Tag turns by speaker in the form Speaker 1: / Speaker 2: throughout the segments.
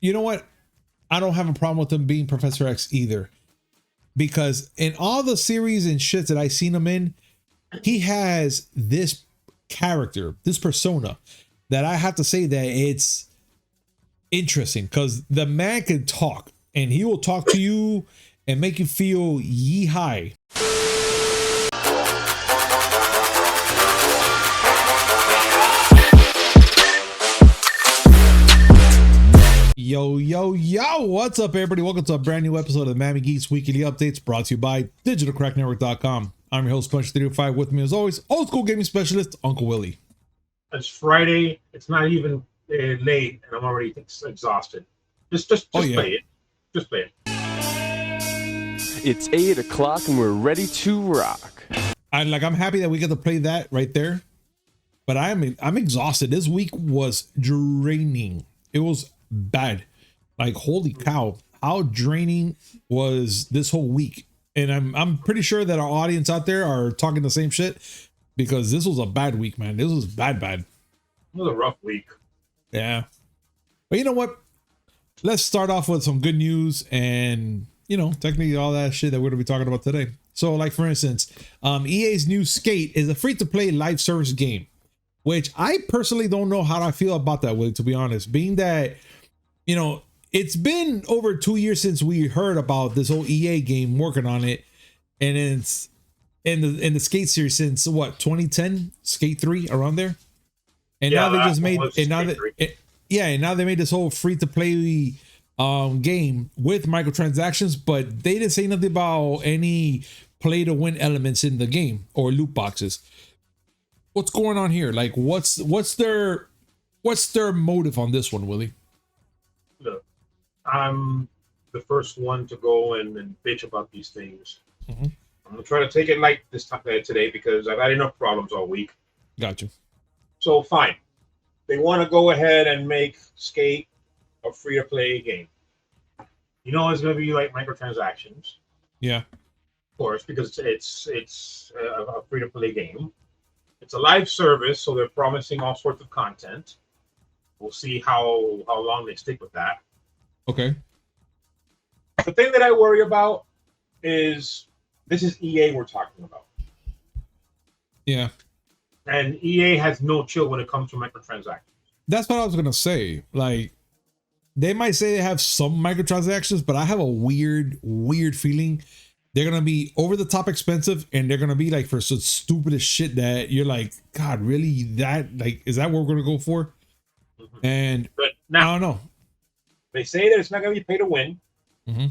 Speaker 1: you know what? I don't have a problem with him being Professor X either, because in all the series and shit that I've seen him in, he has this character, this persona, that I have to say that it's interesting, because the man can talk, and he will talk to you and make you feel yee high. Yo, what's up, everybody? Welcome to a brand new episode of the Miami Geeks Weekly Updates, brought to you by digitalcracknetwork.com. I'm your host, Punch305. With me, as always, old school gaming specialist, Uncle Willie.
Speaker 2: It's Friday. It's not even late, and I'm already exhausted. Just play it. Just play it.
Speaker 3: It's 8 o'clock, and we're ready to rock.
Speaker 1: I'm happy that we get to play that right there, but I'm exhausted. This week was draining. It was bad. Like, holy cow, how draining was this whole week. And I'm pretty sure that our audience out there are talking the same shit, because this was a bad week, man. This was bad.
Speaker 2: It was a rough week.
Speaker 1: Yeah. But you know what? Let's start off with some good news and, you know, technically all that shit that we're going to be talking about today. So, like, for instance, EA's new Skate is a free-to-play live service game, which I personally don't know how I feel about that, Willie, to be honest. Being that, you know, it's been over 2 years since we heard about this whole EA game working on it, and it's in the Skate series since what, 2010, Skate 3, around there. And
Speaker 2: yeah,
Speaker 1: now they just made, and now they made this whole free to play game with microtransactions, but they didn't say nothing about any play to win elements in the game or loot boxes. What's going on here? Like, what's their motive on this one, Willie?
Speaker 2: Look, I'm the first one to go and bitch about these things.
Speaker 1: Mm-hmm.
Speaker 2: I'm gonna try to take it light this time today, because I've had enough problems all week.
Speaker 1: Gotcha.
Speaker 2: So fine, they want to go ahead and make Skate a free-to-play game. You know, it's gonna be like microtransactions.
Speaker 1: Yeah.
Speaker 2: Of course, because it's a free-to-play game. It's a live service, so they're promising all sorts of content. We'll see how long they stick with that.
Speaker 1: Okay.
Speaker 2: The thing that I worry about is this is EA we're talking about.
Speaker 1: Yeah.
Speaker 2: And EA has no chill when it comes to microtransactions.
Speaker 1: That's what I was gonna say. Like, they might say they have some microtransactions, but I have a weird feeling they're gonna be over the top expensive, and they're gonna be like for such stupidest shit that you're like, God, really? That, like, is that what we're gonna go for?
Speaker 2: Mm-hmm.
Speaker 1: And
Speaker 2: but now,
Speaker 1: I don't know.
Speaker 2: They say that it's not gonna be pay to win.
Speaker 1: Mm-hmm.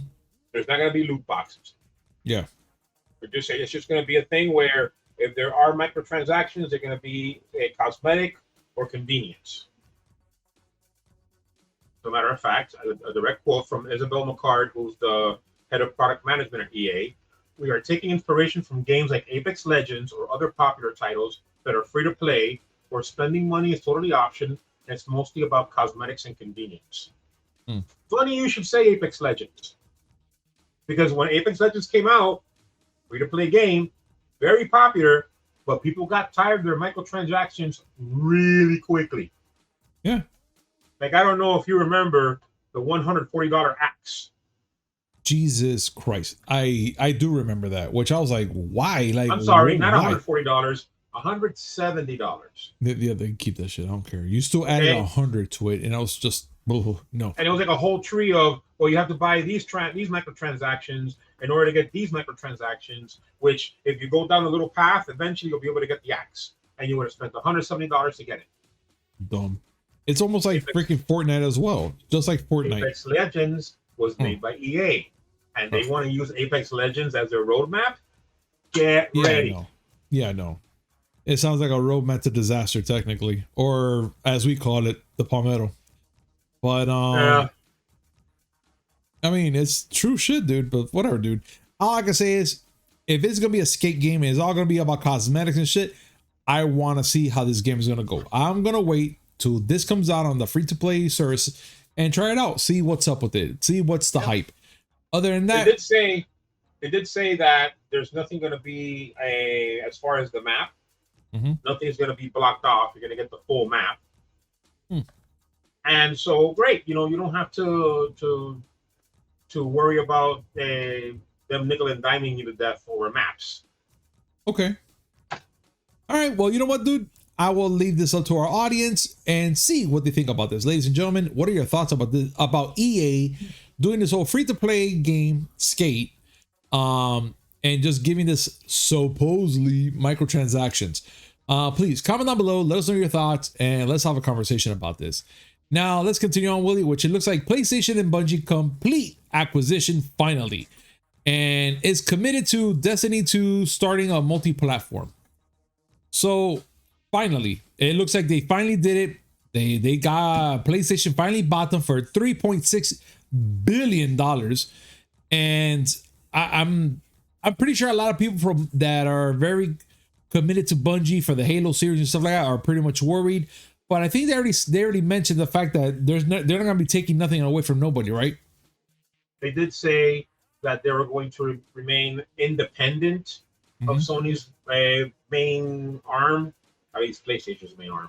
Speaker 2: There's not gonna be loot boxes.
Speaker 1: Yeah.
Speaker 2: They're just saying it's just gonna be a thing where if there are microtransactions, they're gonna be a cosmetic or convenience. As a matter of fact, a direct quote from Isabel McCard, who's the head of product management at EA: "We are taking inspiration from games like Apex Legends or other popular titles that are free to play, where spending money is totally optional, and it's mostly about cosmetics and convenience." Funny you should say Apex Legends, because when Apex Legends came out, free to play game, very popular, but people got tired of their microtransactions really quickly.
Speaker 1: Yeah.
Speaker 2: Like, I don't know if you remember the $140 axe.
Speaker 1: Jesus Christ. I do remember that, which I was like, why? Like,
Speaker 2: I'm sorry, not
Speaker 1: why?
Speaker 2: $140, $170.
Speaker 1: Yeah, they keep that shit. I don't care. You still added 100 to it, and I was just, no.
Speaker 2: And it was like a whole tree of, well, you have to buy these microtransactions in order to get these microtransactions, which if you go down a little path, eventually you'll be able to get the axe. And you would have spent $170 to get it.
Speaker 1: Dumb. It's almost like freaking Fortnite as well. Just like Fortnite.
Speaker 2: Apex Legends was made by EA, and they want to use Apex Legends as their roadmap. Get ready.
Speaker 1: I know. It sounds like a roadmap to disaster, technically, or as we call it, the Palmetto. But I mean, it's true shit, dude. But whatever, dude. All I can say is, if it's gonna be a skate game and it's all gonna be about cosmetics and shit, I want to see how this game is gonna go. I'm gonna wait till this comes out on the free-to-play service and try it out. See what's up with it. See what's the hype. Other than that,
Speaker 2: they did say that there's nothing gonna be as far as the map.
Speaker 1: Mm-hmm.
Speaker 2: Nothing's gonna be blocked off. You're gonna get the full map. And so, great, you know, you don't have to worry about them nickel and diming you to death over maps.
Speaker 1: Okay. All right. Well, you know what, dude? I will leave this up to our audience and see what they think about this. Ladies and gentlemen, what are your thoughts about this, about EA doing this whole free-to-play game, Skate, and just giving this supposedly microtransactions? Please comment down below, let us know your thoughts, and let's have a conversation about this. Now, let's continue on, Willie, which it looks like PlayStation and Bungie complete acquisition finally, and is committed to Destiny 2 starting a multi-platform. So finally, it looks like they finally did it. They got PlayStation finally bought them for $3.6 billion, and I'm pretty sure a lot of people from that are very committed to Bungie for the Halo series and stuff like that are pretty much worried. But I think they already mentioned the fact that they're not gonna be taking nothing away from nobody, right?
Speaker 2: They did say that they were going to remain independent of Sony's main arm. At least PlayStation's main arm.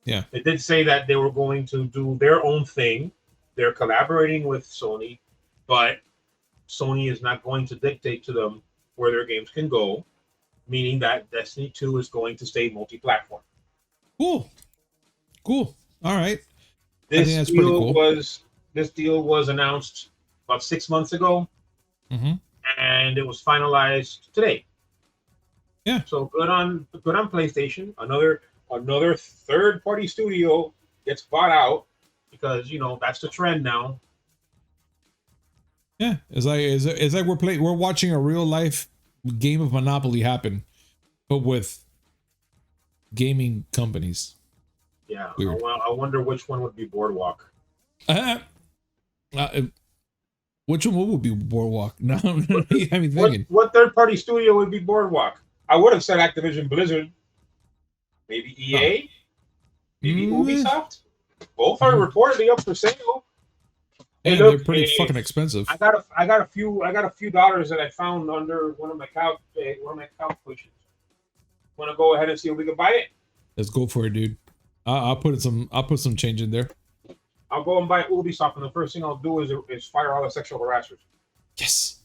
Speaker 1: Yeah.
Speaker 2: They did say that they were going to do their own thing. They're collaborating with Sony, but Sony is not going to dictate to them where their games can go, meaning that Destiny 2 is going to stay multi-platform.
Speaker 1: Cool. All right.
Speaker 2: This
Speaker 1: I think that's pretty cool.
Speaker 2: This deal was announced about 6 months ago, and it was finalized today.
Speaker 1: Yeah.
Speaker 2: So good on PlayStation. Another third-party studio gets bought out because, you know, that's the trend now.
Speaker 1: Yeah, it's like we're watching a real life game of Monopoly happen, but with gaming companies.
Speaker 2: Yeah.
Speaker 1: Weird.
Speaker 2: I wonder which one would be Boardwalk.
Speaker 1: Which one would be Boardwalk? No, I mean, thinking.
Speaker 2: What third-party studio would be Boardwalk? I would have said Activision Blizzard. Maybe EA. Maybe Ubisoft. Both are reportedly up for sale.
Speaker 1: And they're pretty fucking expensive.
Speaker 2: I got a few dollars that I found under one of my couch cushions. Want to go ahead and see if we can buy it?
Speaker 1: Let's go for it, dude. I'll put some change in there.
Speaker 2: I'll go and buy Ubisoft, and the first thing I'll do is fire all the sexual harassers.
Speaker 1: Yes.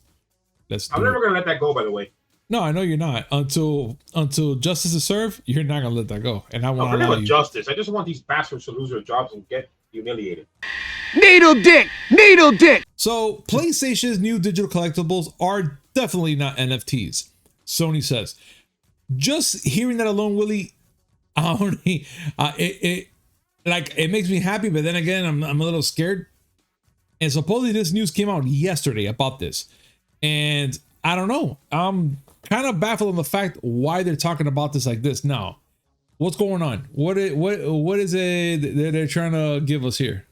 Speaker 2: I'm never gonna let that go, by the way.
Speaker 1: No, I know you're not. Until justice is served, you're not gonna let that go. And I want to
Speaker 2: allow you. Justice. I just want these bastards to lose their jobs and get humiliated.
Speaker 3: Needle dick!
Speaker 1: So PlayStation's new digital collectibles are definitely not NFTs, Sony says. Just hearing that alone, Willie, it makes me happy, but then again, I'm a little scared. And supposedly this news came out yesterday about this, and I don't know. I'm kind of baffled on the fact why they're talking about this like this now. What's going on? What is it that they're trying to give us here?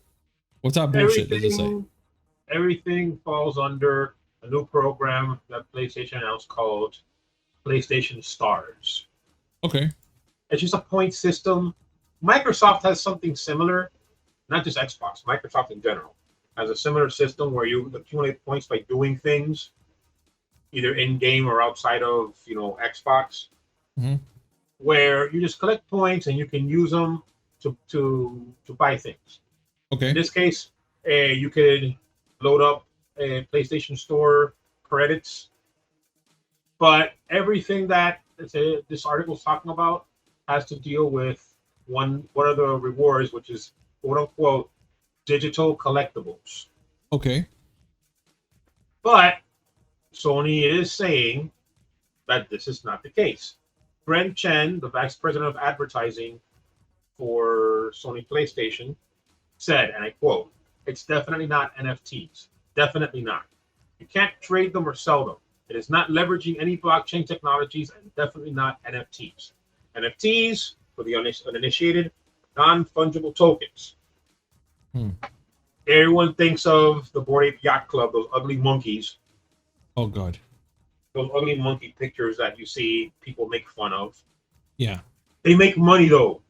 Speaker 1: What's that bullshit? Does it say?
Speaker 2: Everything falls under a new program that PlayStation announced called PlayStation Stars.
Speaker 1: Okay.
Speaker 2: It's just a point system. Microsoft has something similar, not just Xbox, Microsoft in general has a similar system where you accumulate points by doing things, either in game or outside of, Xbox, where you just collect points and you can use them to buy things.
Speaker 1: Okay.
Speaker 2: In this case, you could load up a PlayStation Store credits, but everything that this article is talking about has to deal with one of the rewards, which is quote unquote digital collectibles.
Speaker 1: Okay.
Speaker 2: But Sony is saying that this is not the case. Brent Chen, the vice president of advertising for Sony PlayStation, said, and I quote, "It's definitely not NFTs. Definitely not. You can't trade them or sell them. It is not leveraging any blockchain technologies, and definitely not NFTs. NFTs, for the uninitiated, non-fungible tokens." Everyone thinks of the Bored Ape Yacht Club, those ugly monkeys.
Speaker 1: Oh, God.
Speaker 2: Those ugly monkey pictures that you see people make fun of.
Speaker 1: Yeah.
Speaker 2: They make money, though.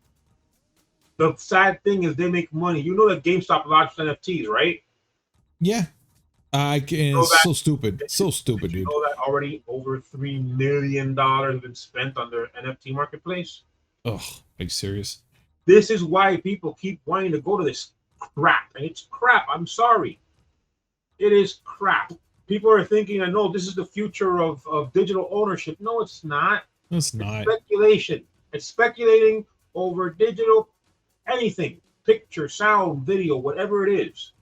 Speaker 2: The sad thing is they make money. You know that GameStop launched NFTs, right?
Speaker 1: Yeah. It's so stupid. So stupid, dude.
Speaker 2: You know that already over $3 million have been spent on their NFT marketplace?
Speaker 1: Ugh, are you serious?
Speaker 2: This is why people keep wanting to go to this crap. And it's crap. I'm sorry. It is crap. People are thinking, I know this is the future of digital ownership. No, it's not.
Speaker 1: It's not.
Speaker 2: Speculation. It's speculating over digital anything. Picture, sound, video, whatever it is.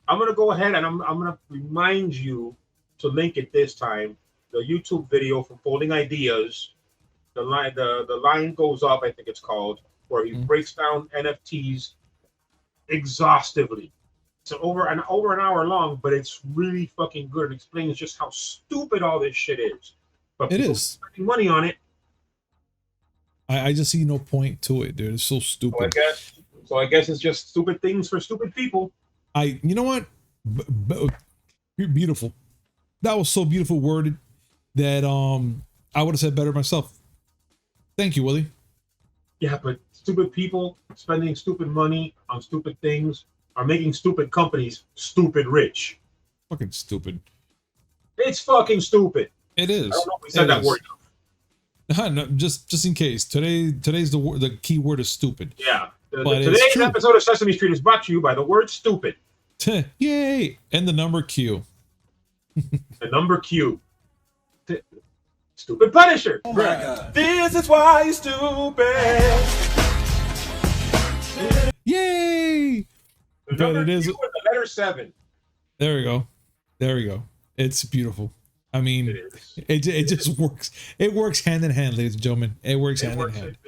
Speaker 2: I'm going to go ahead and I'm going to remind you to link it this time. The YouTube video from Folding Ideas. The line goes up, I think it's called, where he breaks down NFTs exhaustively. It's over an hour long, but it's really fucking good. It explains just how stupid all this shit is. But
Speaker 1: it
Speaker 2: people
Speaker 1: is
Speaker 2: spending money on it.
Speaker 1: I just see no point to it, dude. It's so stupid.
Speaker 2: So I guess it's just stupid things for stupid people.
Speaker 1: You know what? You're beautiful. That was so beautiful worded that I would have said better myself. Thank you, Willie.
Speaker 2: Yeah, but stupid people spending stupid money on stupid things are making stupid companies stupid rich.
Speaker 1: Fucking stupid.
Speaker 2: It's fucking stupid.
Speaker 1: It is.
Speaker 2: I don't know if we said that word.
Speaker 1: No, just in case. Today's the key word is stupid.
Speaker 2: Yeah. Today's episode of Sesame Street is brought to you by the word stupid.
Speaker 1: Yay! And the number Q.
Speaker 2: The number Q. Stupid Punisher.
Speaker 4: Oh my God. This is why you're stupid.
Speaker 1: Yay!
Speaker 2: The
Speaker 1: But
Speaker 2: number
Speaker 1: it is.
Speaker 2: Q with the letter 7.
Speaker 1: There we go. There we go. It's beautiful. I mean, it just works. It works hand in hand, ladies and gentlemen. It works hand in hand.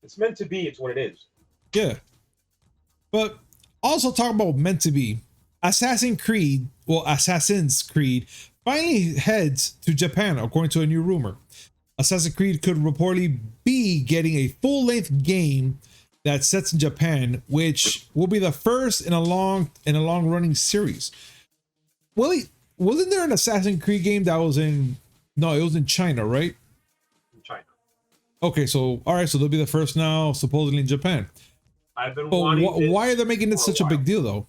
Speaker 2: It's meant to be. It's what it is.
Speaker 1: Yeah. But also talking about meant to be, Assassin's Creed finally heads to Japan, according to a new rumor. Assassin's Creed could reportedly be getting a full-length game that sets in Japan, which will be the first in a long-running series. Willie, wasn't there an Assassin's Creed game that was in? No, it was in China, right?
Speaker 2: In China.
Speaker 1: Okay, so all right, so they'll be the first now, supposedly in Japan.
Speaker 2: I've been
Speaker 1: But
Speaker 2: wanting.
Speaker 1: why are they making it such a big deal, though?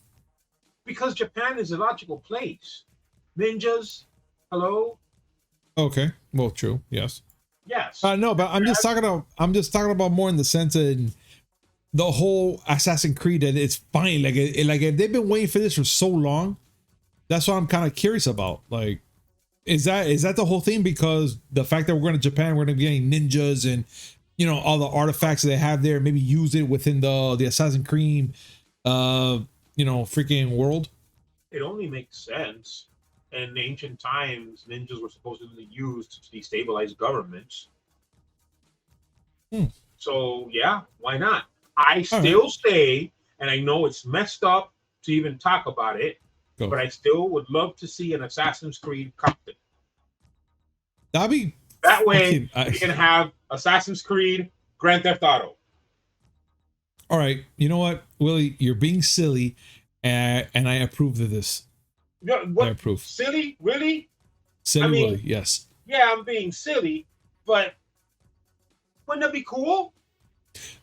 Speaker 2: Because Japan is a logical place. Ninjas, hello.
Speaker 1: Okay, well, true, yes.
Speaker 2: Yes.
Speaker 1: No, but I'm just talking about more in the sense of the whole Assassin's Creed that it's fine. Like if they've been waiting for this for so long. That's what I'm kind of curious about. Like, is that the whole thing? Because the fact that we're going to Japan, we're going to be getting ninjas and, you know, all the artifacts that they have there, maybe use it within the Assassin's Creed, freaking world.
Speaker 2: It only makes sense. In ancient times, ninjas were supposedly used to destabilize governments. So yeah, why not? I still say, and I know it's messed up to even talk about it. But I still would love to see an Assassin's Creed cockpit.
Speaker 1: That'd be
Speaker 2: that way. We can have Assassin's Creed, Grand Theft Auto.
Speaker 1: All right, you know what, Willie, you're being silly, and I approve of this.
Speaker 2: What?
Speaker 1: I approve.
Speaker 2: Silly, really?
Speaker 1: Silly, Willie, yes.
Speaker 2: Yeah, I'm being silly, but wouldn't that be cool?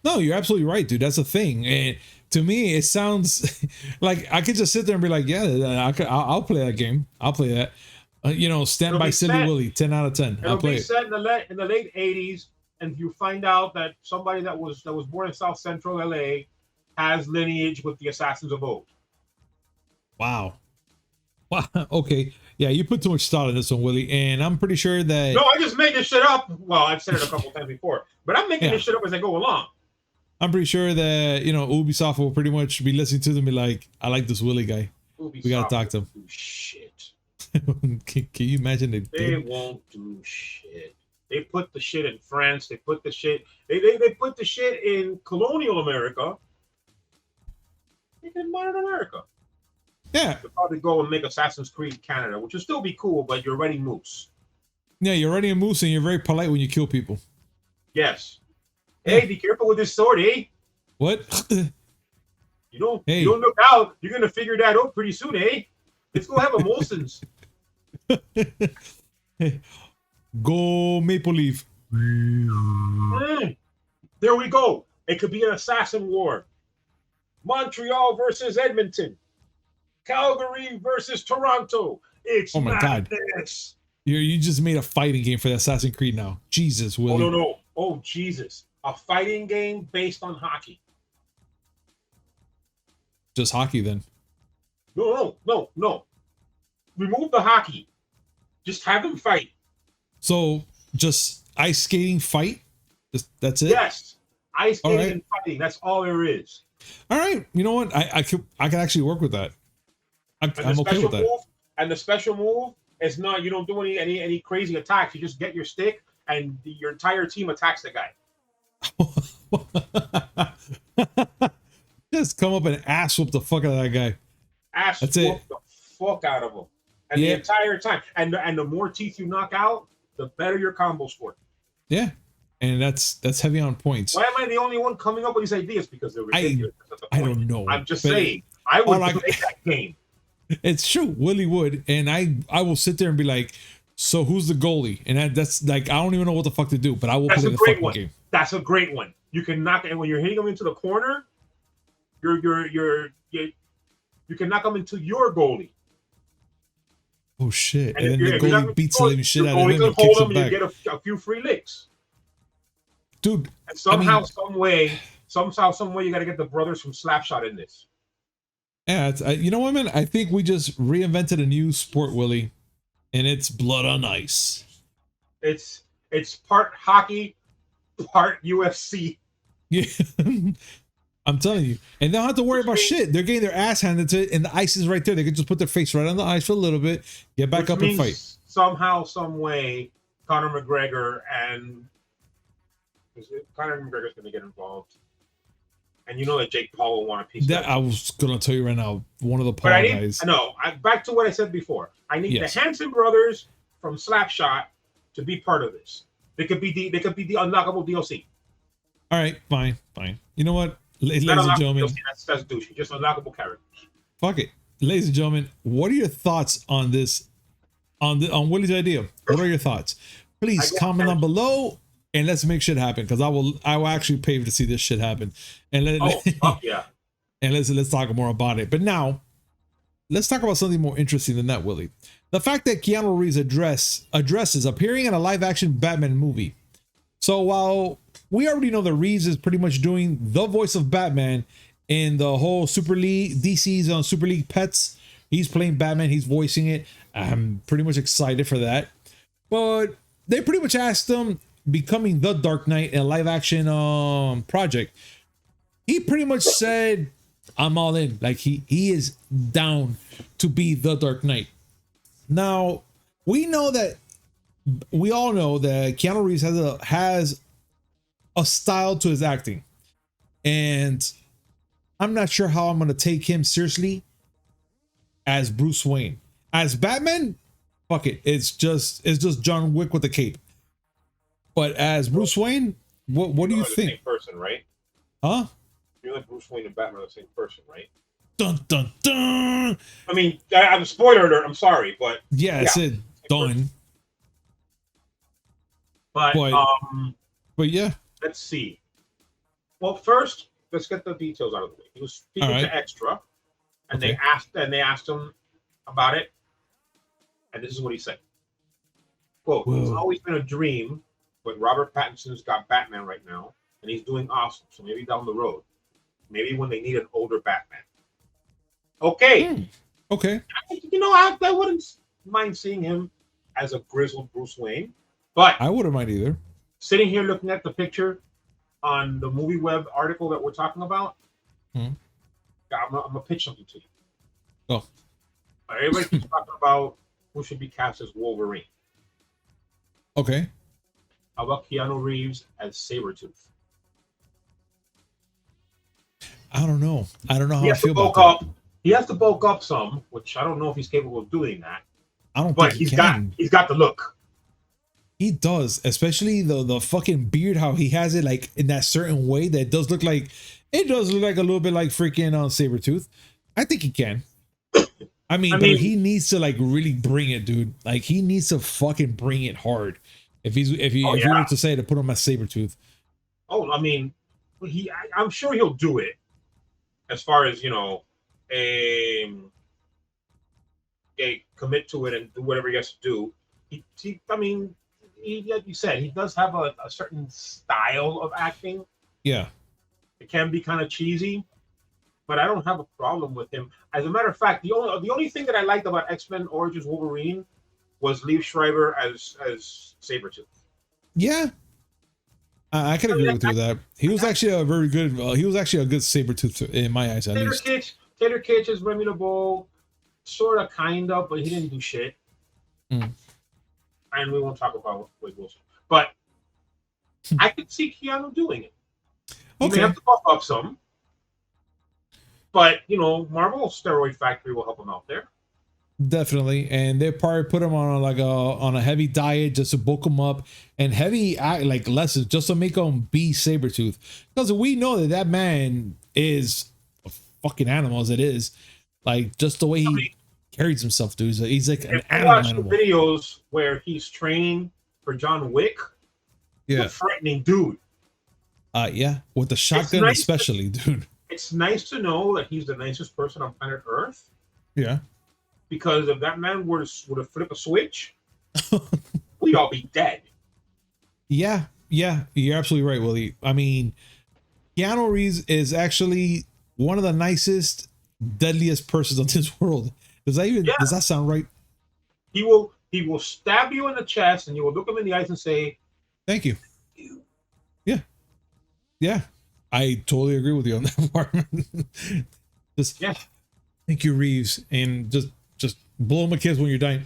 Speaker 1: No, you're absolutely right, dude. That's the thing, and to me, it sounds like I could just sit there and be like, "Yeah, I'll play that game. I'll play that." Stand by Silly Willy, 10 out of 10. I'll play it.
Speaker 2: Set in the late '80s, and you find out that somebody that was born in South Central LA has lineage with the assassins of old.
Speaker 1: Wow. Okay. Yeah, you put too much thought in this one, Willie, and I'm pretty sure that.
Speaker 2: No, I just made this shit up. Well, I've said it a couple times before, but I'm making this shit up as I go along.
Speaker 1: I'm pretty sure that Ubisoft will pretty much be listening to them and be like, "I like this Willie guy.
Speaker 2: Ubisoft
Speaker 1: we gotta talk to him."
Speaker 2: Shit.
Speaker 1: Can you imagine it?
Speaker 2: They won't do shit. They put the shit in France. They put the shit. They put the shit in colonial America. They did modern America.
Speaker 1: Yeah.
Speaker 2: They'll probably go and make Assassin's Creed Canada, which will still be cool, but you're already moose.
Speaker 1: Yeah, you're already a moose, and you're very polite when you kill people.
Speaker 2: Yes. Hey, be careful with this sword, eh?
Speaker 1: What?
Speaker 2: You don't look out. You're gonna figure that out pretty soon, eh? Let's go have a Molson's.
Speaker 1: Go Maple Leaf.
Speaker 2: There we go. It could be an assassin war. Montreal versus Edmonton. Calgary versus Toronto. It's
Speaker 1: oh my
Speaker 2: madness.
Speaker 1: God. You just made a fighting game for the Assassin's Creed now. Jesus, Willie.
Speaker 2: Oh, no. Oh, Jesus. a fighting game based on hockey.
Speaker 1: Just hockey then.
Speaker 2: No. Remove the hockey. Just have them fight.
Speaker 1: So just ice skating fight? That's it?
Speaker 2: Yes. Ice skating and fighting. That's all there is.
Speaker 1: All right. You know what? I could actually work with that. I'm okay with that.
Speaker 2: And the special move is not, you don't do any crazy attacks. You just get your stick and your entire team attacks the guy.
Speaker 1: Just come up and ass whoop the fuck out of that guy.
Speaker 2: That's whoop the fuck out of him. And the entire time. And the more teeth you knock out, the better your combo score.
Speaker 1: Yeah. And that's heavy on points.
Speaker 2: Why am I the only one coming up with these ideas? Because they're ridiculous.
Speaker 1: I don't know.
Speaker 2: I'm just saying. I would play that game.
Speaker 1: It's true. Willie would. And I will sit there and be like, so who's the goalie? And that's like, I don't even know what the fuck to do, but I will play the fucking game.
Speaker 2: That's a great one. You can knock it, and when you're hitting them into the corner, you can knock them into your goalie.
Speaker 1: Oh shit! And then the goalie beats the living shit out of him and kicks him back.
Speaker 2: You get a few free licks,
Speaker 1: dude.
Speaker 2: And somehow, some way, you got to get the brothers from Slapshot in this.
Speaker 1: Yeah, you know what, man? I think we just reinvented a new sport, Willie, and it's blood on ice.
Speaker 2: It's part hockey, part UFC.
Speaker 1: Yeah. I'm telling you. And they don't have to worry about shit. They're getting their ass handed to it, and the ice is right there. They can just put their face right on the ice for a little bit, get back up and fight.
Speaker 2: Somehow, some way, Conor McGregor and Conor McGregor's going to get involved. And you know that Jake Paul will want a piece of that.
Speaker 1: I was going to tell you right now, one of the Paul guys.
Speaker 2: No, back to what I said before. I need the Hanson brothers from Slapshot to be part of this. They could be the unlockable DLC.
Speaker 1: All right, fine. You know what? Ladies and gentlemen,
Speaker 2: that's douchey. Just unlockable characters.
Speaker 1: Fuck it, ladies and gentlemen. What are your thoughts on this? On Willie's idea? What are your thoughts? Please comment down below and let's make shit happen. Because I will actually pay to see this shit happen. And
Speaker 2: yeah.
Speaker 1: And let's talk more about it. But now, let's talk about something more interesting than that, Willie. The fact that Keanu Reeves addresses appearing in a live-action Batman movie. So while we already know that Reeves is pretty much doing the voice of Batman in the whole Super League, DC's on Super League Pets. He's playing Batman. He's voicing it. I'm pretty much excited for that. But they pretty much asked him becoming the Dark Knight in a live action project. He pretty much said, I'm all in. Like he is down to be the Dark Knight. Now, we all know that Keanu Reeves has a style to his acting, and I'm not sure how I'm going to take him seriously as Bruce Wayne. As Batman, fuck it, it's just John Wick with a cape. But as Bruce Wayne, what do you think?
Speaker 2: Same person, right?
Speaker 1: Huh?
Speaker 2: You like Bruce Wayne and Batman are the same person, right?
Speaker 1: Dun dun dun.
Speaker 2: I mean, I'm a spoiler alert. I'm sorry, but
Speaker 1: yeah, it's it done.
Speaker 2: But
Speaker 1: yeah.
Speaker 2: Let's see. Well, first, let's get the details out of the way. He was speaking to Extra, and they asked him about it, and this is what he said. Quote, It's always been a dream, but Robert Pattinson's got Batman right now, and he's doing awesome. So maybe down the road, maybe when they need an older Batman. Okay.
Speaker 1: Okay.
Speaker 2: You know, I wouldn't mind seeing him as a grizzled Bruce Wayne, but
Speaker 1: I wouldn't mind either.
Speaker 2: Sitting here looking at the picture on the Movie Web article that we're talking about, I'm gonna pitch something to you.
Speaker 1: Oh.
Speaker 2: Everybody keeps talking about who should be cast as Wolverine.
Speaker 1: Okay.
Speaker 2: How about Keanu Reeves as Sabretooth?
Speaker 1: I don't know how I feel about that.
Speaker 2: He has to bulk up some, which I don't know if he's capable of doing that.
Speaker 1: I don't think
Speaker 2: he's got the look.
Speaker 1: He does, especially the fucking beard, how he has it like in that certain way that does look like a little bit like freaking Sabretooth. I think he can. I mean, but he needs to like really bring it, dude. Like he needs to fucking bring it hard. If he were to say to put him as Sabretooth.
Speaker 2: Oh, I mean, I'm sure he'll do it. As far as, you know, commit to it and do whatever he has to do. I mean, like you said, he does have a certain style of acting.
Speaker 1: Yeah.
Speaker 2: It can be kind of cheesy, but I don't have a problem with him. As a matter of fact, the only thing that I liked about X-Men Origins Wolverine was Liev Schreiber as Sabretooth.
Speaker 1: Yeah. I can agree with you with that. He was actually a very good. He was actually a good Sabretooth in my eyes, at least.
Speaker 2: Taylor Kitsch is Remy LeBeau, sort of, kind of, but he didn't do shit. And we won't talk about Wade Wilson, but I could see Keanu doing it. He may have to buff up some, but Marvel Steroid Factory will help him out there.
Speaker 1: Definitely, and they probably put him on a heavy diet just to bulk him up, and heavy like lessons just to make him be Sabretooth, because we know that man is a fucking animal as it is, like just the way he carries himself, dude. He's like an animal.
Speaker 2: The videos where he's training for John Wick,
Speaker 1: yeah,
Speaker 2: a frightening dude.
Speaker 1: Yeah, with the shotgun especially, dude.
Speaker 2: It's nice to know that he's the nicest person on planet Earth.
Speaker 1: Yeah.
Speaker 2: Because if that man were to flip a switch, we'd all be dead.
Speaker 1: Yeah, you're absolutely right, Willie. I mean, Keanu Reeves is actually one of the nicest, deadliest persons on this world. Does that sound right?
Speaker 2: He will stab you in the chest, and you will look him in the eyes and say,
Speaker 1: "Thank you." Yeah, I totally agree with you on that part. Thank you, Reeves, and just blow him a kiss when you're dying.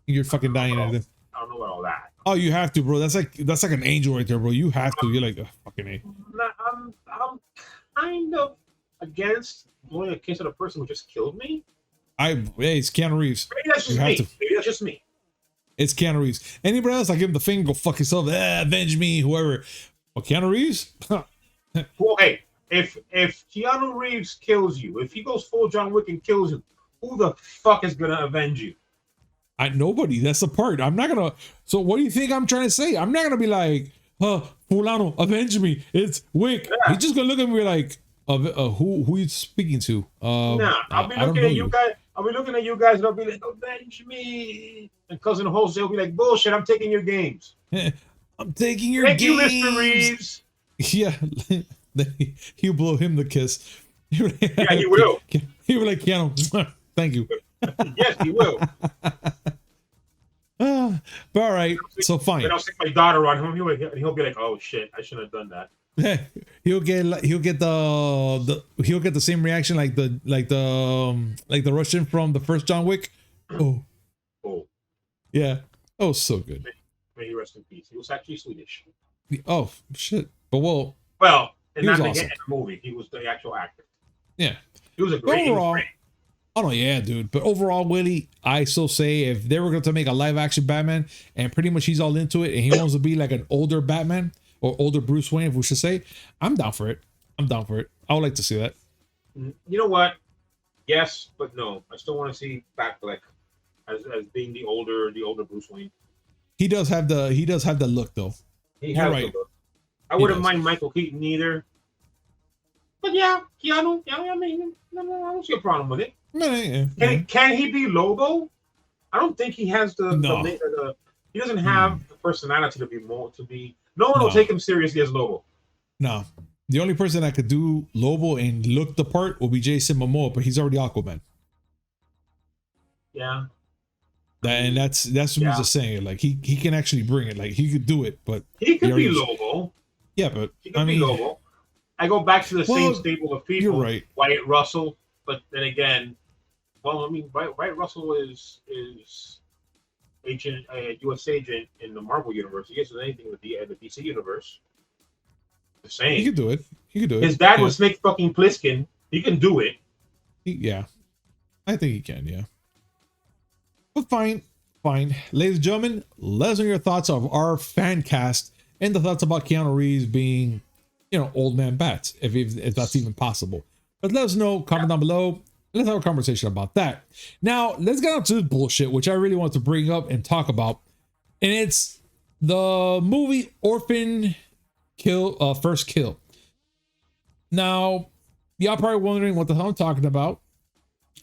Speaker 1: You're fucking dying.
Speaker 2: I don't know about all that.
Speaker 1: Oh, you have to, bro. That's like an angel right there, bro. You have to. You're like, fucking A.
Speaker 2: I'm kind of against blowing a kiss at a person who just killed me.
Speaker 1: It's Keanu Reeves.
Speaker 2: Maybe that's just me. Maybe that's just me.
Speaker 1: It's Keanu Reeves. Anybody else, I give him the finger, go fuck yourself. Avenge me, whoever. Well, Keanu Reeves?
Speaker 2: Well, hey, if Keanu Reeves kills you, if he goes full John Wick and kills you, who the fuck is gonna avenge you?
Speaker 1: Nobody. That's the part. I'm not gonna. So what do you think I'm trying to say? I'm not gonna be like, Fulano, avenge me. It's Wick. Yeah. He's just gonna look at me like, who you speaking to?
Speaker 2: Nah, I'll be looking at you guys. I'll be looking at you guys, and I'll be like, avenge me. And Cousin Jose will be like, bullshit. I'm taking your games.
Speaker 1: I'm taking your games.
Speaker 2: Thank you, Mr. Reeves.
Speaker 1: Yeah, he'll blow him the kiss.
Speaker 2: Yeah, he will.
Speaker 1: He will like, Keanu, thank you.
Speaker 2: Yes, he will.
Speaker 1: But all right, so fine.
Speaker 2: Then I'll stick my daughter on him. He'll be like, "Oh shit, I shouldn't have done that."
Speaker 1: he'll get the same reaction like the Russian from the first John Wick. Oh, yeah. Oh, so good.
Speaker 2: May he rest in peace. He was actually Swedish.
Speaker 1: Oh shit! But
Speaker 2: well, and not awesome. In the movie, he was the actual actor.
Speaker 1: Yeah,
Speaker 2: he was a great.
Speaker 1: Overall, oh no, yeah, dude. But overall, Willie, I still say if they were going to make a live action Batman, and pretty much he's all into it, and he wants to be like an older Batman or older Bruce Wayne, if we should say, I'm down for it. I would like to see that.
Speaker 2: You know what? Yes, but no. I still want to see Batfleck as being the older Bruce Wayne.
Speaker 1: He does have the look though.
Speaker 2: You're right. I wouldn't mind Michael Keaton either. But yeah, Keanu. Yeah, I mean, no, I don't see a problem with it. Can he be Lobo? I don't think he has the he doesn't have the personality to be. No one will take him seriously as Lobo.
Speaker 1: No, the only person that could do Lobo and look the part will be Jason Momoa, but he's already Aquaman.
Speaker 2: Yeah.
Speaker 1: And that's what I'm just saying. Like he can actually bring it. Like he could do it, but
Speaker 2: he could be Lobo.
Speaker 1: Yeah, but
Speaker 2: he could be Lobo. I go back to the same stable of people.
Speaker 1: You're right.
Speaker 2: Wyatt Russell, but then again, well, I mean, Wyatt Russell is U.S. agent in the Marvel universe. He isn't anything with the DC universe. The same.
Speaker 1: He could do it.
Speaker 2: His dad was Snake fucking Plissken. He can do it.
Speaker 1: Yeah, I think he can. Yeah. But fine. Ladies and gentlemen, let us know your thoughts of our fan cast and the thoughts about Keanu Reeves being, old man Bats, if that's even possible. But let us know, comment down below. Let's have a conversation about that. Now, let's get on to this bullshit, which I really want to bring up and talk about. And it's the movie Orphan First Kill. Now, y'all probably wondering what the hell I'm talking about.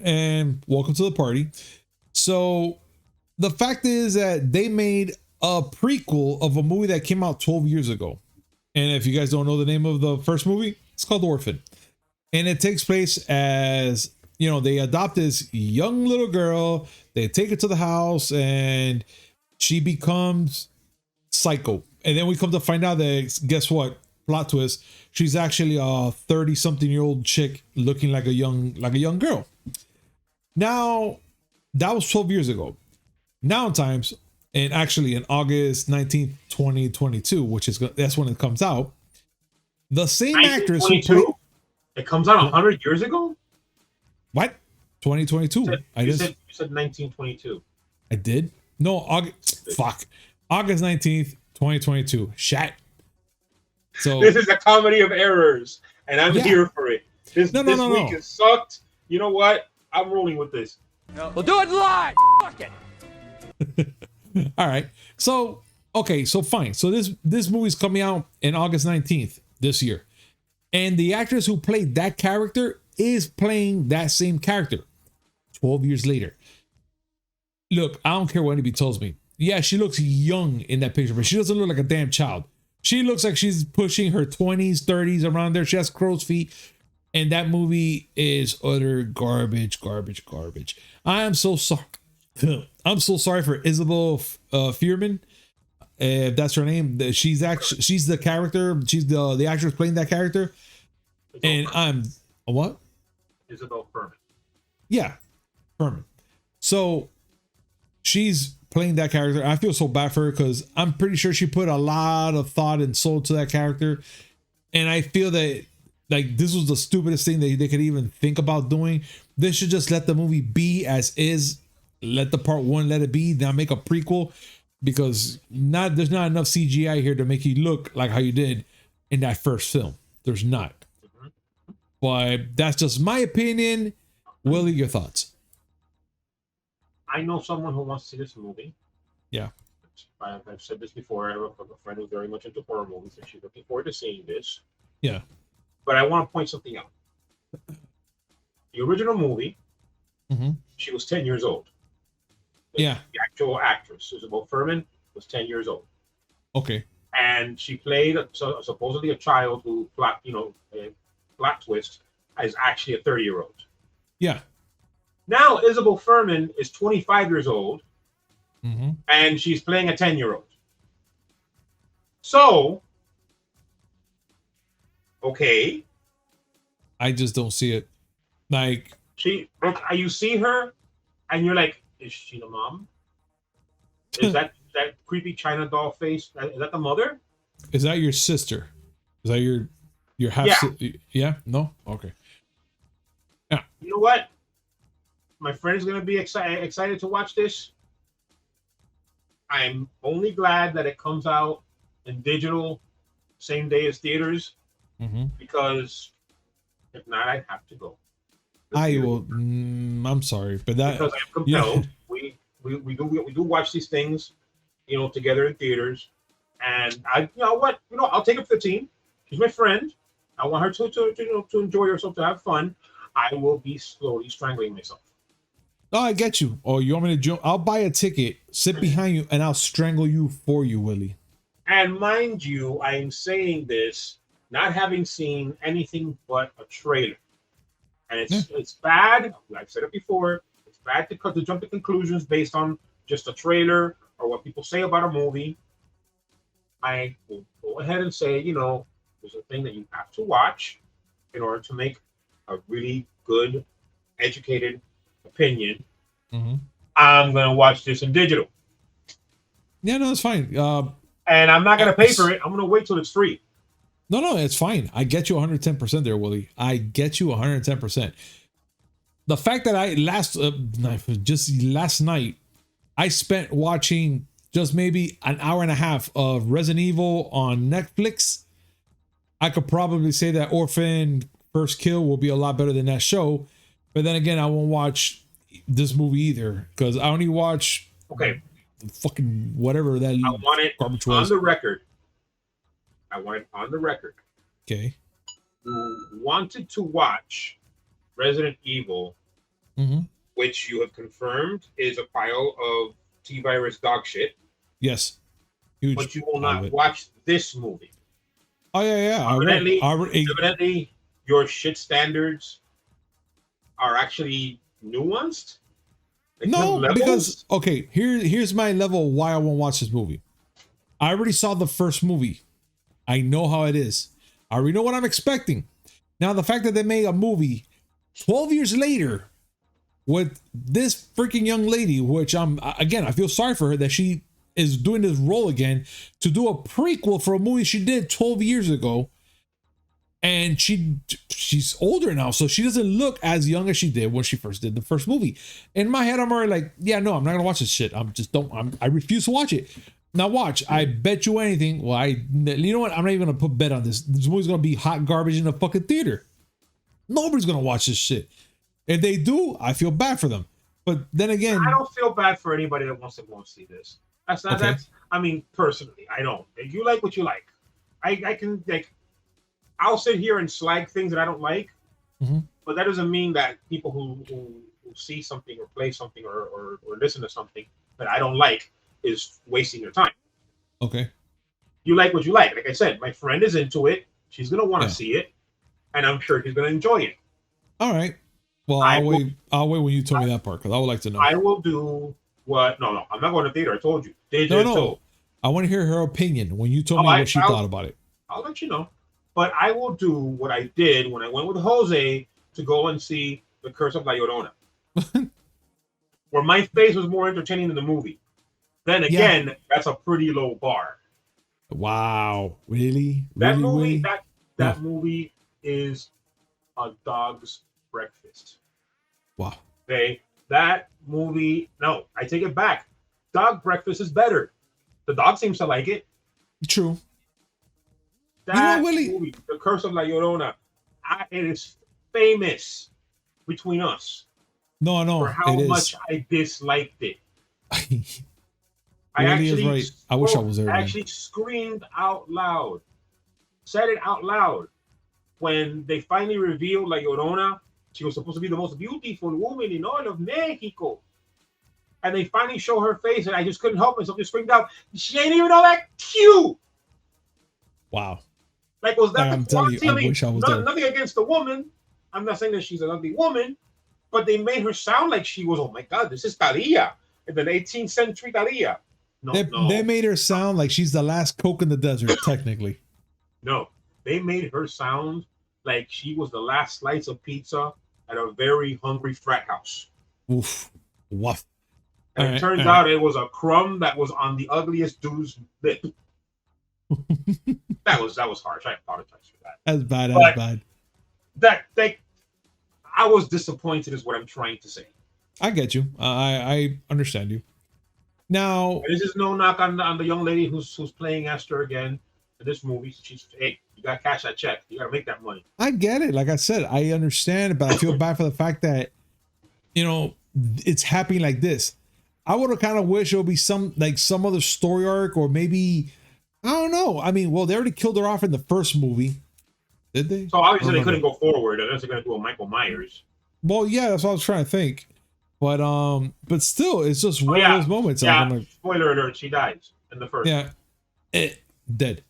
Speaker 1: And welcome to the party. So the fact is that they made a prequel of a movie that came out 12 years ago. And if you guys don't know the name of the first movie, it's called Orphan. And it takes place as, you know, they adopt this young little girl, they take her to the house, and she becomes psycho. And then we come to find out that, guess what? Plot twist, she's actually a 30-something-year-old chick looking like a young girl. Now, that was 12 years ago. Now in times, and actually in August 19th, 2022, that's when it comes out, the same actress who played...
Speaker 2: It comes out 100 years ago?
Speaker 1: What? 2022.
Speaker 2: You said 1922.
Speaker 1: I did? No, August 19th, 2022. Shat. So
Speaker 2: this is a comedy of errors, and I'm here for it. This week has sucked. You know what? I'm rolling with this.
Speaker 3: We'll do it live. Fuck it.
Speaker 1: All right. So, okay, so fine. So this movie's coming out in August 19th this year. And the actress who played that character is playing that same character 12 years later. Look, I don't care what anybody tells me. Yeah, she looks young in that picture, but she doesn't look like a damn child. She looks like she's pushing her 20s, 30s around there. She has crow's feet. And that movie is utter garbage. I am so sorry. I'm so sorry for Isabel Fuhrman. If that's her name. She's the character. She's the actress playing that character. And I'm a what?
Speaker 2: Isabel Fuhrman.
Speaker 1: Yeah, Fuhrman. So she's playing that character. I feel so bad for her because I'm pretty sure she put a lot of thought and soul to that character. And I feel that like this was the stupidest thing that they could even think about doing. They should just let the movie be as is. Let the part one, let it be. Now make a prequel because there's not enough CGI here to make you look like how you did in that first film. There's not. But that's just my opinion. Willie, your thoughts?
Speaker 2: I know someone who wants to see this movie.
Speaker 1: Yeah.
Speaker 2: I've said this before. I have a friend who's very much into horror movies, and she's looking forward to seeing this.
Speaker 1: Yeah.
Speaker 2: But I want to point something out. The original movie, she was 10 years old. The actual actress, Isabel Fuhrman, was 10 years old.
Speaker 1: Okay.
Speaker 2: And she played supposedly a child who plot twist is actually a 30-year-old.
Speaker 1: Yeah.
Speaker 2: Now Isabel Fuhrman is 25 years old, and she's playing a 10-year-old. So, okay.
Speaker 1: I just don't see it. Like
Speaker 2: you see her, and you're like, is she the mom? Is that creepy China doll face? Is that the mother?
Speaker 1: Is that your sister? Is that your half? Yeah. No. Okay. Yeah.
Speaker 2: You know what? My friend is going to be excited to watch this. I'm only glad that it comes out in digital same day as theaters, because if not, I'd have to go.
Speaker 1: I will. I'm sorry, but that
Speaker 2: because I'm compelled. Yeah. We do watch these things, together in theaters, and I'll take it for the team. She's my friend. I want her to enjoy herself, to have fun. I will be slowly strangling myself.
Speaker 1: Oh, I get you. Oh, you want me to jump? I'll buy a ticket, sit behind you, and I'll strangle you for you, Willie.
Speaker 2: And mind you, I'm saying this not having seen anything but a trailer. And it's bad. I've said it before. It's bad to jump to conclusions based on just a trailer or what people say about a movie. I will go ahead and say, there's a thing that you have to watch in order to make a really good, educated opinion. I'm going to watch this in digital.
Speaker 1: Yeah, no, it's fine.
Speaker 2: And I'm not going to pay for it. I'm going to wait till it's free.
Speaker 1: No, it's fine. I get you 110% there, Willie. I get you 110%. The fact that just last night, I spent watching just maybe an hour and a half of Resident Evil on Netflix. I could probably say that Orphan First Kill will be a lot better than that show. But then again, I won't watch this movie either because I only watch fucking whatever that
Speaker 2: I want it
Speaker 1: garbage
Speaker 2: on
Speaker 1: was.
Speaker 2: the record. I want it on the record.
Speaker 1: Okay.
Speaker 2: You wanted to watch Resident Evil, which you have confirmed is a pile of T-virus dog shit.
Speaker 1: Yes. Huge.
Speaker 2: but you will
Speaker 1: I
Speaker 2: not
Speaker 1: would.
Speaker 2: watch this movie.
Speaker 1: Oh yeah, yeah.
Speaker 2: Evidently, your shit standards are actually nuanced. Like, you have
Speaker 1: No, because
Speaker 2: levels?
Speaker 1: okay, here's my level why I won't watch this movie. I already saw the first movie. I know how it is. I already know what I'm expecting. Now the fact that they made a movie 12 years later with this freaking young lady, which I feel sorry for her that she is doing this role again to do a prequel for a movie she did 12 years ago. And she's older now, so she doesn't look as young as she did when she first did the first movie. In my head, I'm already like, yeah, no, I'm not gonna watch this shit. I refuse to watch it. Now watch, I bet you anything. Well, you know what? I'm not even gonna put bet on this. This movie's gonna be hot garbage in the fucking theater. Nobody's gonna watch this shit. If they do, I feel bad for them. But then again,
Speaker 2: I don't feel bad for anybody that wants to go and see this. That's not.
Speaker 1: Okay.
Speaker 2: That's. I mean, personally, I don't. If you like what you like, I can like. I'll sit here and slag things that I don't like, but that doesn't mean that people who see something or play something or listen to something that I don't like is wasting their time.
Speaker 1: okay.
Speaker 2: You like what you like. Like I said, my friend is into it. She's gonna want to see it, and I'm sure she's gonna enjoy it.
Speaker 1: All right. Well, I'll wait when you tell me that part because I would like to know.
Speaker 2: I will do what? No, I'm not going to theater. I told you.
Speaker 1: No. I want to hear her opinion when you told me what she thought about it.
Speaker 2: I'll let you know. But I will do what I did when I went with Jose to go and see The Curse of La Llorona, where my face was more entertaining than the movie. Then again, that's a pretty low bar.
Speaker 1: Wow, really?
Speaker 2: That
Speaker 1: really,
Speaker 2: movie, that movie is a dog's breakfast.
Speaker 1: Wow.
Speaker 2: Okay, that movie. No, I take it back. Dog breakfast is better. The dog seems to like it.
Speaker 1: True.
Speaker 2: That
Speaker 1: Willie?
Speaker 2: movie, The Curse of La Llorona, it is famous between us
Speaker 1: No,
Speaker 2: for how much I disliked it. I
Speaker 1: Willie
Speaker 2: actually,
Speaker 1: is right. I wish I was there.
Speaker 2: I actually screamed out loud, said it out loud when they finally revealed La Llorona. She was supposed to be the most beautiful woman in all of Mexico. And they finally show her face, and I just couldn't help myself. Just screamed out, "She ain't even all that cute!"
Speaker 1: Wow.
Speaker 2: Like, was that
Speaker 1: I'm
Speaker 2: the
Speaker 1: telling you,
Speaker 2: quality?
Speaker 1: I wish I was there.
Speaker 2: Nothing against the woman. I'm not saying that she's an ugly woman, but they made her sound like she was, oh my God, this is Thalia, in the 18th century Thalia.
Speaker 1: They made her sound like she's the last Coke in the desert, technically.
Speaker 2: No, they made her sound like she was the last slice of pizza at a very hungry frat house.
Speaker 1: Oof. Woof.
Speaker 2: And it turns out it was a crumb that was on the ugliest dude's lip. That was harsh. I apologize for that.
Speaker 1: That's bad. That's bad.
Speaker 2: I was disappointed is what I'm trying to say.
Speaker 1: I get you. I understand you. Now,
Speaker 2: this is no knock on the young lady who's playing Esther again in this movie. Hey, you got to cash that check. You got to make that money.
Speaker 1: I get it. Like I said, I understand, but I feel bad for the fact that, it's happening like this. I would have kind of wished it would be some other story arc, or maybe, I don't know. I mean, well, they already killed her off in the first movie. Did they?
Speaker 2: So obviously they couldn't go forward unless they're going to do a Michael Myers.
Speaker 1: Well, yeah, that's what I was trying to think. But still, it's just one of those moments.
Speaker 2: Yeah, spoiler alert, she dies in the first.
Speaker 1: Yeah, dead.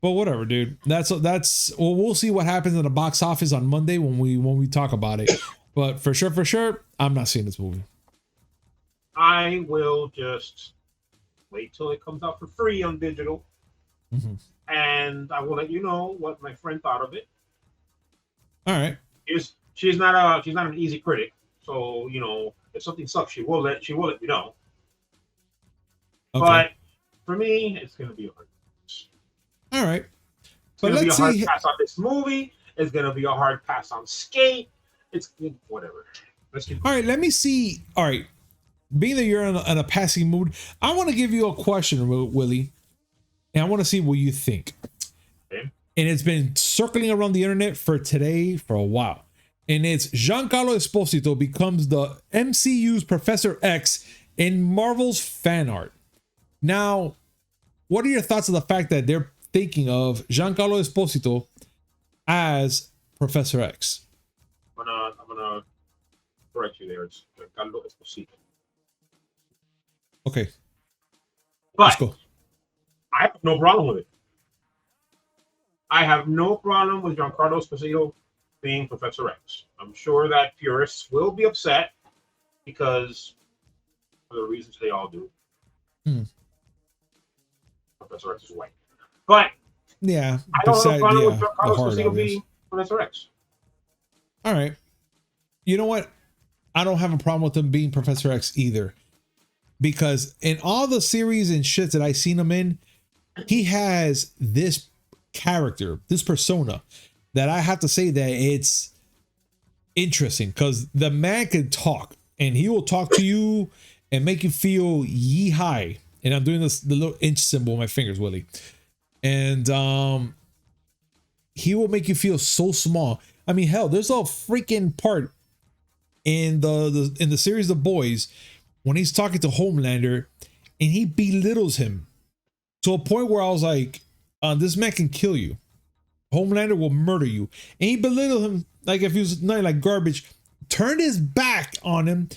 Speaker 1: But whatever, dude. That's well, we'll see what happens in the box office on Monday when we talk about it. But for sure, I'm not seeing this movie.
Speaker 2: I will just wait till it comes out for free on digital, and I will let you know what my friend thought of it.
Speaker 1: All right.
Speaker 2: She's not an easy critic, so if something sucks, she will let you know. Okay. But for me, it's gonna be a hard pass.
Speaker 1: All right.
Speaker 2: It's gonna be a hard pass on this movie. It's gonna be a hard pass on Skate. It's whatever.
Speaker 1: All right. Let me see. All right. Being that you're in a passing mood, I want to give you a question, Willie, and I want to see what you think. Okay. And it's been circling around the internet for a while. And it's Giancarlo Esposito becomes the MCU's Professor X in Marvel's fan art. Now, what are your thoughts on the fact that they're thinking of Giancarlo Esposito as Professor X?
Speaker 2: I'm gonna correct you there. It's Giancarlo Esposito.
Speaker 1: Okay.
Speaker 2: But
Speaker 1: let's go.
Speaker 2: I have no problem with it. I have no problem with Giancarlo Esposito being Professor X. I'm sure that purists will be upset because for the reasons they all do. Professor X is white. But
Speaker 1: yeah,
Speaker 2: I don't have a problem with
Speaker 1: the
Speaker 2: Giancarlo
Speaker 1: heart,
Speaker 2: Esposito being Professor X.
Speaker 1: All right. You know what? I don't have a problem with him being Professor X either. Because in all the series and shit that I've seen him in, he has this character, this persona, that I have to say that it's interesting because the man can talk and he will talk to you and make you feel yee high. And I'm doing this, the little inch symbol with my fingers, Willie. And he will make you feel so small. I mean, hell, there's a freaking part in the series The Boys when he's talking to Homelander and he belittles him to a point where I was like, this man can kill you. Homelander will murder you. And he belittled him like if he was not like garbage, turned his back on him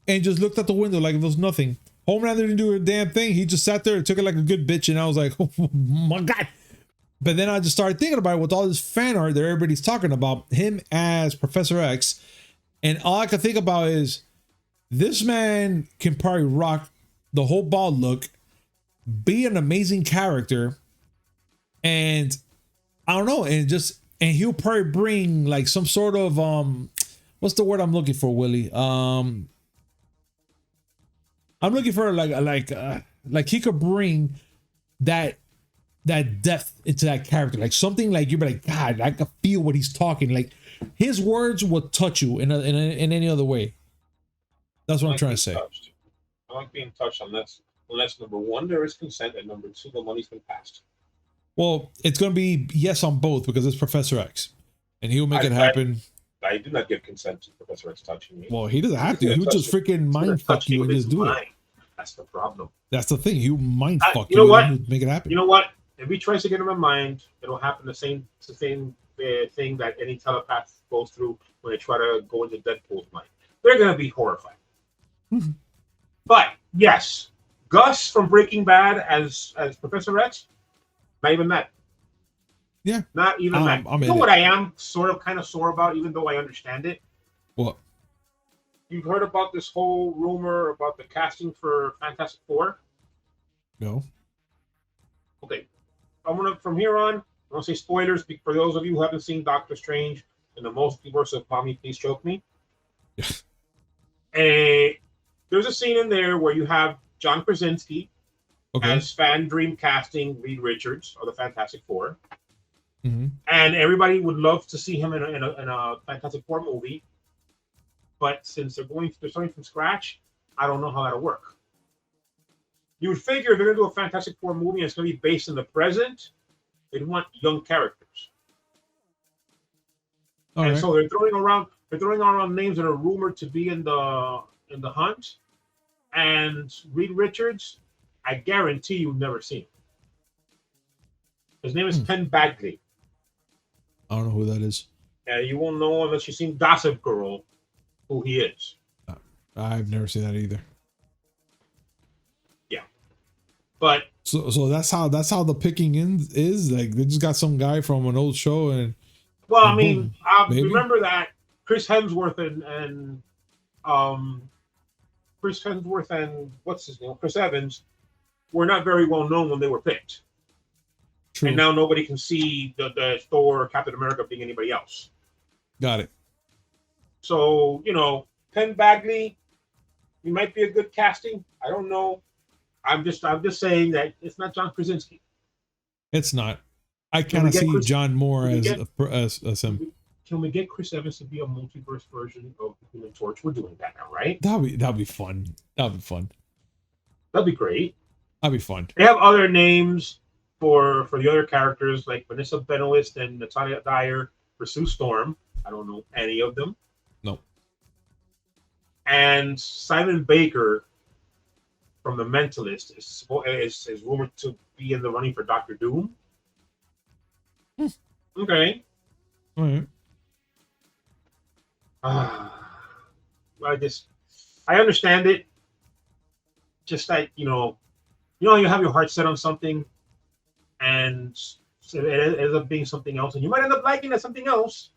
Speaker 1: and just looked out the window like it was nothing. Homelander didn't do a damn thing. He just sat there and took it like a good bitch. And I was like, oh my God. But then I just started thinking about it with all this fan art that everybody's talking about him as Professor X. And all I could think about is this man can probably rock the whole bald look, be an amazing character. And I don't know. And he'll probably bring like some sort of, what's the word I'm looking for, Willie? I'm looking for like he could bring that depth into that character, like something like you'd be like, God, I can feel what he's talking. Like his words will touch you in any other way. That's what I'm trying to say.
Speaker 2: Touched. I like being touched unless number one, there is consent, and number two, the money's been passed.
Speaker 1: Well, it's going to be yes on both because it's Professor X, and he'll make it happen.
Speaker 2: I do not give consent to Professor X touching me.
Speaker 1: Well, he doesn't have to. He'll just freaking mind fuck you and just do it.
Speaker 2: That's the problem.
Speaker 1: That's the thing. He'll mind fuck
Speaker 2: you. You know what?
Speaker 1: Make it happen.
Speaker 2: You know what? If he tries to get in my mind, it'll happen the same thing that any telepath goes through when they try to go into Deadpool's mind. They're going to be horrified. But yes, Gus from Breaking Bad as Professor X, not even that.
Speaker 1: Yeah.
Speaker 2: Not even that. You know what I am kind of sore about, even though I understand it?
Speaker 1: What?
Speaker 2: You've heard about this whole rumor about the casting for Fantastic Four?
Speaker 1: No.
Speaker 2: Okay. From here on, I'm going to say spoilers for those of you who haven't seen Doctor Strange and the Multiverse of Mommy, Please Choke Me. There's a scene in there where you have John Krasinski as fan dream casting Reed Richards of the Fantastic Four. Mm-hmm. And everybody would love to see him in a Fantastic Four movie. But since they're starting from scratch, I don't know how that'll work. You would figure if they're going to do a Fantastic Four movie and it's going to be based in the present, they'd want young characters. So they're throwing around names that are rumored to be in the hunt. And Reed Richards, I guarantee you've never seen him. His name is Penn Badgley.
Speaker 1: I don't know who that is.
Speaker 2: You won't know unless you've seen Gossip Girl who he is.
Speaker 1: I've never seen that either.
Speaker 2: Yeah. But
Speaker 1: so that's how the picking is like they just got some guy from an old show and
Speaker 2: I mean, remember that Chris Hemsworth and what's his name? Chris Evans were not very well known when they were picked. True. And now nobody can see the Thor or Captain America being anybody else.
Speaker 1: Got it.
Speaker 2: So, Penn Badgley, he might be a good casting. I don't know. I'm just saying that it's not John Krasinski.
Speaker 1: It's not. I kind of see John Moore as him.
Speaker 2: Can we get Chris Evans to be a multiverse version of the Human Torch? We're doing that now, right?
Speaker 1: That'd be fun. That'd
Speaker 2: be great.
Speaker 1: That'd be fun.
Speaker 2: They have other names for the other characters like Vanessa Benoist and Natalia Dyer for Sue Storm. I don't know any of them.
Speaker 1: No.
Speaker 2: And Simon Baker from The Mentalist is rumored to be in the running for Doctor Doom. Okay.
Speaker 1: All right.
Speaker 2: I understand it. Just like, you have your heart set on something and so it ends up being something else, and you might end up liking that something else,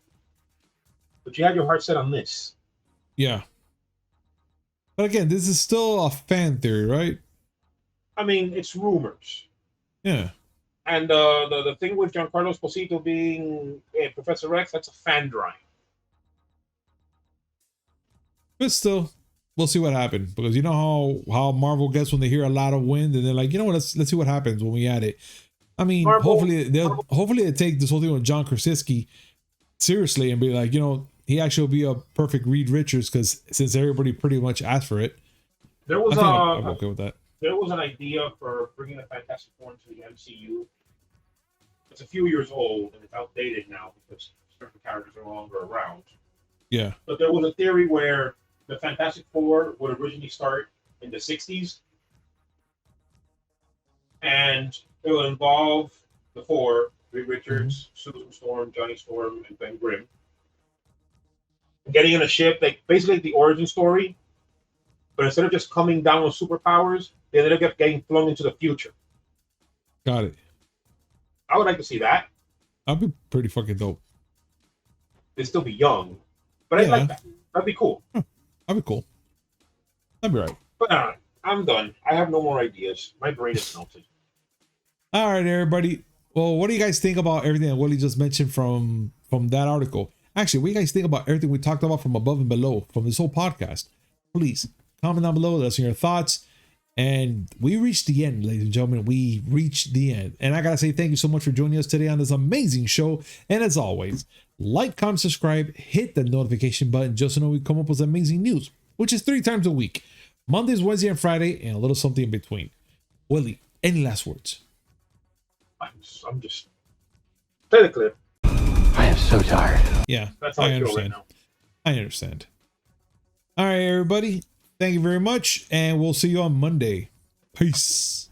Speaker 2: but you had your heart set on this.
Speaker 1: Yeah. But again, this is still a fan theory, right?
Speaker 2: I mean, it's rumors.
Speaker 1: Yeah.
Speaker 2: And the thing with Giancarlo Esposito being Professor X, that's a fan drawing.
Speaker 1: But still, we'll see what happens, because you know how Marvel gets when they hear a lot of wind and they're like, you know what, let's see what happens when we add it. I mean, hopefully they take this whole thing with John Krasinski seriously and be like, you know, he actually will be a perfect Reed Richards, because since everybody pretty much asked for it,
Speaker 2: There was
Speaker 1: I'm okay with that.
Speaker 2: There was an idea for bringing the Fantastic Four into the MCU. It's a few years old and it's outdated now because certain characters are no longer around.
Speaker 1: Yeah.
Speaker 2: But there was a theory where the Fantastic Four would originally start in the 60s. And it will involve the four: Reed Richards, Susan Storm, Johnny Storm, and Ben Grimm, getting in a ship, like basically the origin story. But instead of just coming down with superpowers, they ended up getting flung into the future.
Speaker 1: Got it.
Speaker 2: I would like to see that.
Speaker 1: That'd be pretty fucking dope.
Speaker 2: They'd still be young, but I'd like that. That'd be cool.
Speaker 1: That'd be cool. That'd be right.
Speaker 2: But I'm done. I have no more ideas. My brain is melted.
Speaker 1: All right, everybody. Well, what do you guys think about everything that Willie just mentioned from that article? Actually, what do you guys think about everything we talked about from above and below from this whole podcast? Please comment down below. Let us know your thoughts. And we reached the end, ladies and gentlemen. We reached the end. And I got to say thank you so much for joining us today on this amazing show. And as always, like, comment, subscribe, hit the notification button just to know we come up with amazing news, which is 3 times a week. Mondays, Wednesday, and Friday, and a little something in between. Willie, any last words?
Speaker 2: I'm just... Play the clip.
Speaker 3: I am so tired.
Speaker 1: Yeah,
Speaker 2: That's how I feel
Speaker 1: understand.
Speaker 2: right now.
Speaker 1: I understand. All right, everybody. Thank you very much, and we'll see you on Monday. Peace.